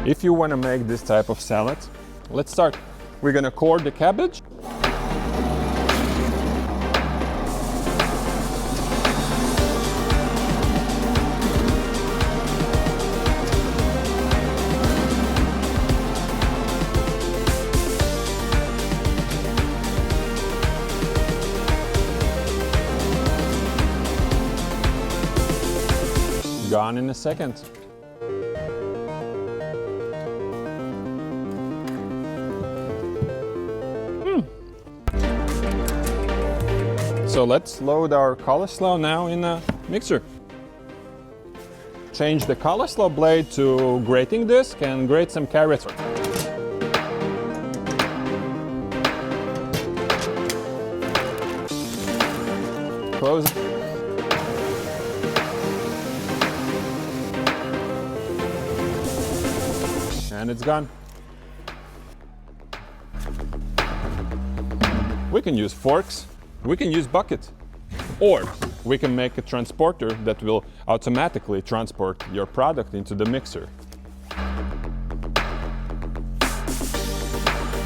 If you want to make this type of salad, let's start. We're going to core the cabbage. Gone in a second. So let's load our coleslaw now in a mixer. Change the coleslaw blade to grating disc and grate some carrots. Close it. And it's gone. We can use forks, we can use bucket, or we can make a transporter that will automatically transport your product into the mixer.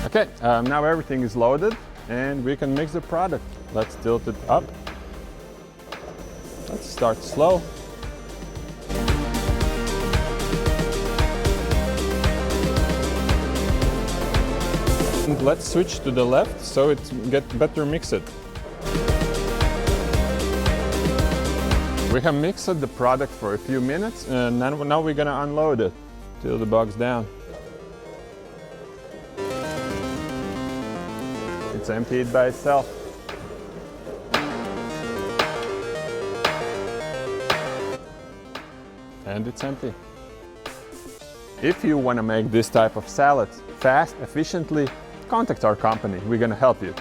Okay, now everything is loaded and we can mix the product. Let's tilt it up. Let's start slow. And let's switch to the left so it gets better mixed. We have mixed the product for a few minutes and now we're gonna unload it till the bog's down. It's emptied by itself. And it's empty. If you want to make this type of salad fast, efficiently, contact our company. We're going to help you.